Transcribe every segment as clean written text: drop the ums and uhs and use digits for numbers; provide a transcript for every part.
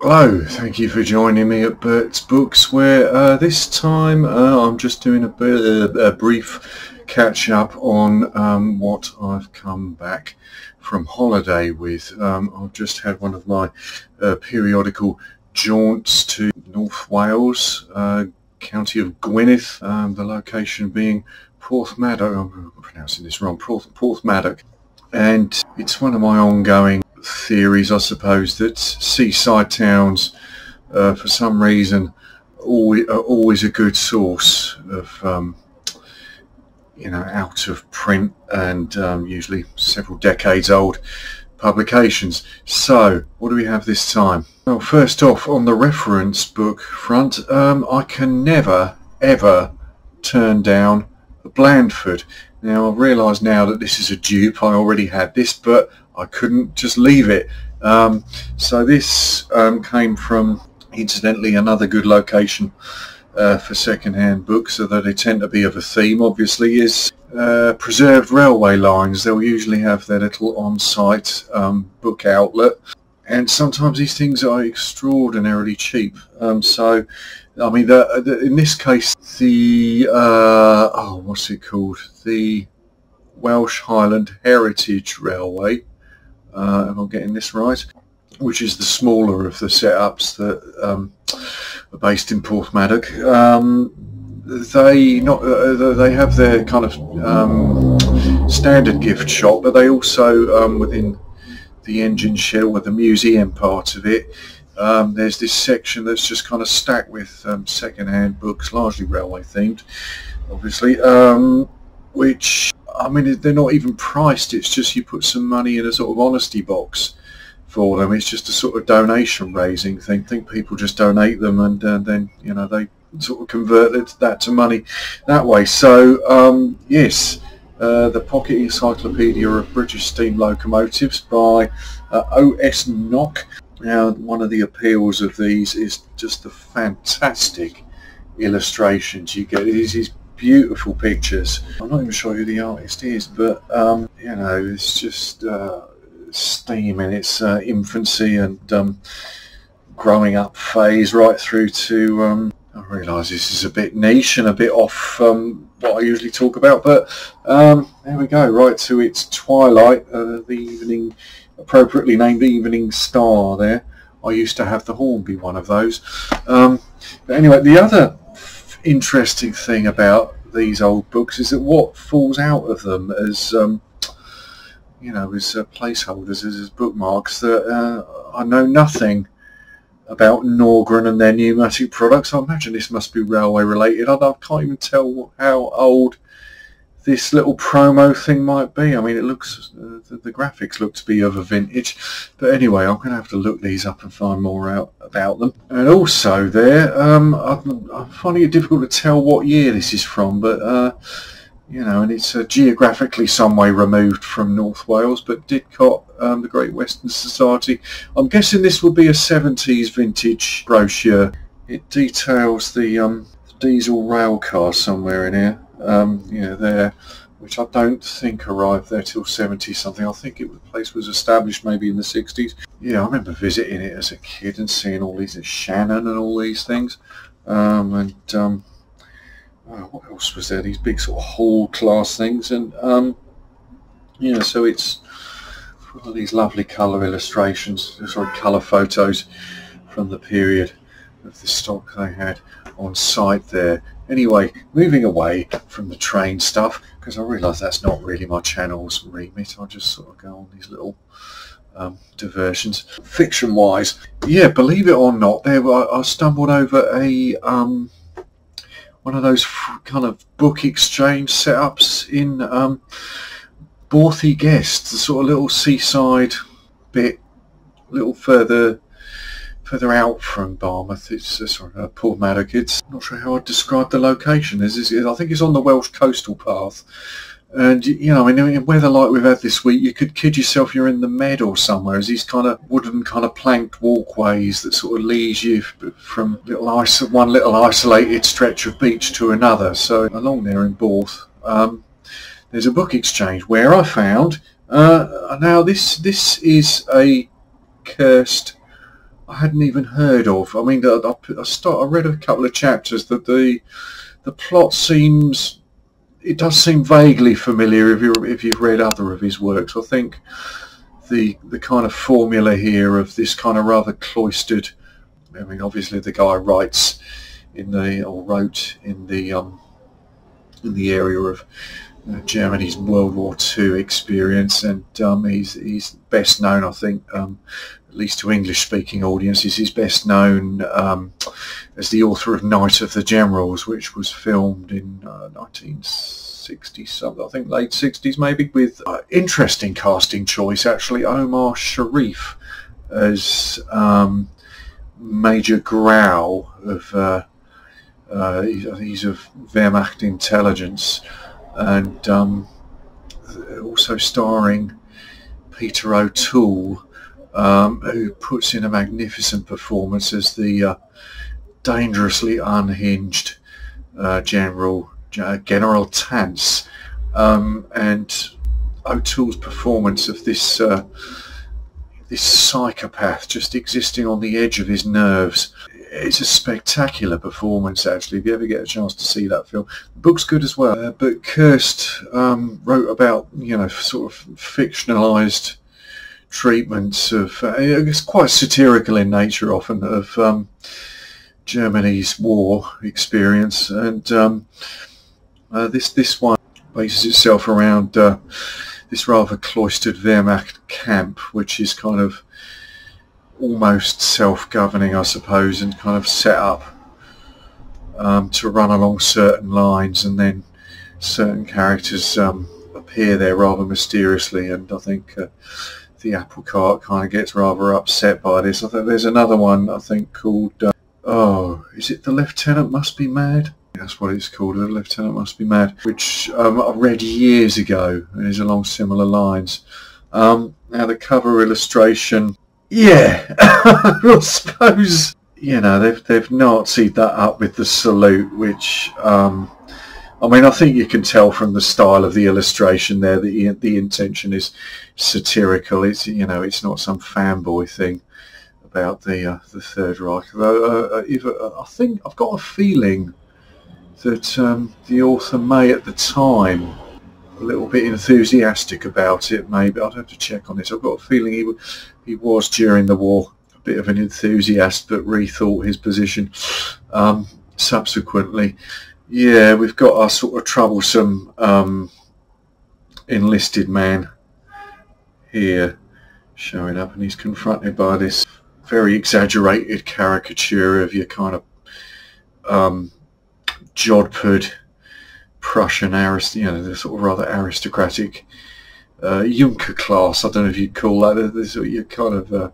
Hello, thank you for joining me at Bert's Books, where this time I'm just doing a brief catch-up on what I've come back from holiday with. I've just had one of my periodical jaunts to North Wales, county of Gwynedd, the location being Porthmadog. I'm pronouncing this wrong, Porthmadog, and it's one of my ongoing theories, I suppose, that seaside towns for some reason are always a good source of out of print and usually several decades old publications. So what do we have this time? Well, first off, on the reference book front, I can never ever turn down the Blandford. Now I've realised now that this is a dupe. I already had this, but I couldn't just leave it. So this came from, incidentally, another good location for second-hand books, so that they tend to be of a theme, obviously, is preserved railway lines. They'll usually have their little on-site book outlet, and sometimes these things are extraordinarily cheap. So, I mean, in this case, the what's it called? The Welsh Highland Heritage Railway, if I'm getting this right, which is the smaller of the setups that are based in Porthmadog. They have their kind of standard gift shop, but they also, within the engine shed, with the museum part of it, there's this section that's just kind of stacked with second-hand books, largely railway themed, obviously, which, I mean, they're not even priced. It's just you put some money in a sort of honesty box for them. It's just a sort of donation raising thing. I think people just donate them, and then they sort of convert that to money that way. So yes, the Pocket Encyclopedia of British Steam Locomotives by O.S. Nock. Now, one of the appeals of these is just the fantastic illustrations you get. It is these beautiful pictures. I'm not even sure who the artist is, but it's just steam in its infancy and growing up phase, right through to I realise this is a bit niche and a bit off what I usually talk about, but there we go, right to its twilight, the evening, appropriately named Evening Star there. I used to have the Hornby one of those. But anyway, the other interesting thing about these old books is that what falls out of them as as placeholders, as bookmarks, that I know nothing about Norgren and their pneumatic products. I imagine this must be railway related. I can't even tell how old this little promo thing might be. I mean, it looks, the graphics look to be of a vintage, but anyway, I'm going to have to look these up and find more out about them. And also there, I'm finding it difficult to tell what year this is from, but and it's geographically some way removed from North Wales, but Didcot, the Great Western Society. I'm guessing this would be a 70s vintage brochure. It details the diesel rail car somewhere in here. There, which I don't think arrived there till 70 something. I think the place was established maybe in the 60s. Yeah, I remember visiting it as a kid and seeing all these, Shannon and all these things. What else was there? These big sort of hall class things, and so it's full of these lovely colour illustrations, colour photos from the period of the stock they had on site there. Anyway, moving away from the train stuff, because I realise that's not really my channel's remit. I just sort of go on these little diversions. Fiction-wise, yeah, believe it or not, I stumbled over a one of those kind of book exchange setups in Borthey Guest, the sort of little seaside bit, a little further out from Barmouth. It's Porthmadog. It's not sure how I'd describe the location. I think it's on the Welsh coastal path, and in weather like we've had this week, you could kid yourself you're in the Med or somewhere. As these kind of wooden, kind of planked walkways that sort of leads you from one little isolated stretch of beach to another. So along there in Borth, there's a book exchange where I found now this is a Kirst I hadn't even heard of. I mean, I read a couple of chapters that the plot seems, it does seem vaguely familiar if you've read other of his works. I think the kind of formula here of this kind of rather cloistered, I mean, obviously the guy wrote in the area of Germany's World War II experience, and he's best known, I think, at least to English-speaking audiences, he's best known as the author of Night of the Generals, which was filmed in 1960 something, I think late 60s maybe, with interesting casting choice actually, Omar Sharif as Major Grau of he's of Wehrmacht intelligence, and also starring Peter O'Toole, who puts in a magnificent performance as the dangerously unhinged General Tance, and O'Toole's performance of this psychopath just existing on the edge of his nerves. It's a spectacular performance, actually, if you ever get a chance to see that film. The book's good as well, but Kirst wrote about, sort of fictionalised treatments of, it's quite satirical in nature often, of Germany's war experience, and this one bases itself around this rather cloistered Wehrmacht camp, which is kind of almost self-governing, I suppose, and kind of set up to run along certain lines, and then certain characters appear there rather mysteriously, and I think the apple cart kind of gets rather upset by this. I think there's another one, I think, called is it The Lieutenant Must Be Mad? That's what it's called, The Lieutenant Must Be Mad, which I read years ago and is along similar lines. Now the cover illustration, yeah, I suppose, they've Nazi'd that up with the salute, which, I mean, I think you can tell from the style of the illustration there that the intention is satirical. It's, it's not some fanboy thing about the Third Reich. Though I think I've got a feeling that the author may at the time a little bit enthusiastic about it. Maybe I'd have to check on this. I've got a feeling he was during the war a bit of an enthusiast, but rethought his position subsequently. Yeah, we've got our sort of troublesome enlisted man here showing up, and he's confronted by this very exaggerated caricature of your kind of Jodhpur Prussian the sort of rather aristocratic Junker class. I don't know if you'd call that this your kind of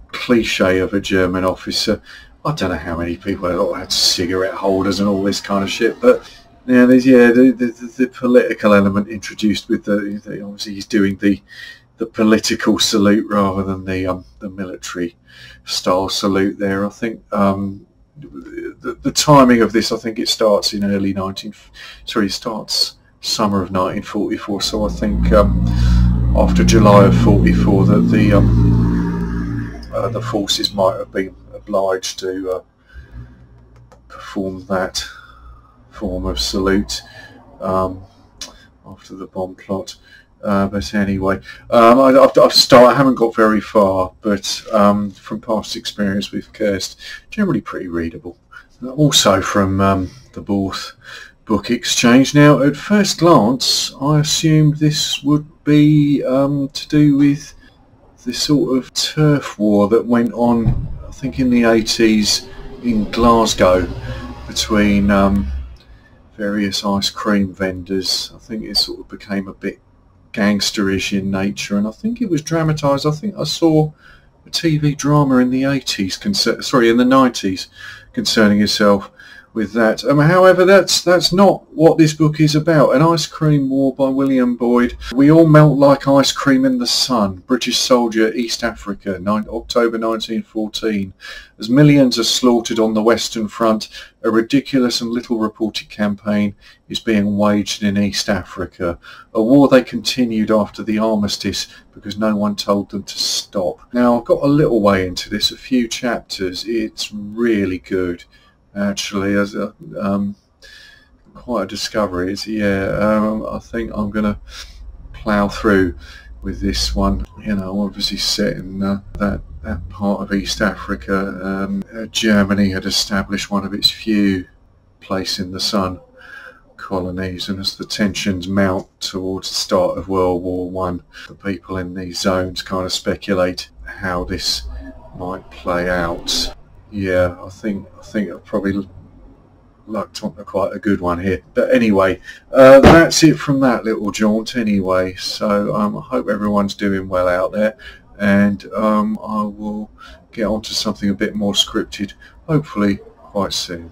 cliche of a German officer. I don't know how many people had cigarette holders and all this kind of shit, but now there's the political element introduced with the obviously he's doing the political salute rather than the military style salute there. I think the timing of this, I think it starts in it starts summer of 1944. So I think after July of 44 that the forces might have been obliged to perform that form of salute after the bomb plot. But anyway, I haven't got very far, but from past experience with Kirst, generally pretty readable. Also from the Borth Book Exchange. Now, at first glance, I assumed this would be to do with the sort of turf war that went on, I think, in the 80s in Glasgow between various ice cream vendors. I think it sort of became a bit gangsterish in nature, and I think it was dramatised. I think I saw a TV drama in the 90s concerning itself with that. However, that's not what this book is about. An Ice Cream War by William Boyd. We all melt like ice cream in the sun. British soldier, East Africa, October 1914. As millions are slaughtered on the Western Front, a ridiculous and little reported campaign is being waged in East Africa. A war they continued after the armistice because no one told them to stop. Now, I've got a little way into this, a few chapters. It's really good, actually, as a, quite a discovery. I think I'm going to plough through with this one. You know, obviously set in that part of East Africa. Germany had established one of its few place in the sun colonies, and as the tensions mount towards the start of World War One, the people in these zones kind of speculate how this might play out. Yeah, I think I've probably lucked on quite a good one here. But anyway, that's it from that little jaunt anyway. So I hope everyone's doing well out there, and I will get on to something a bit more scripted, hopefully quite soon.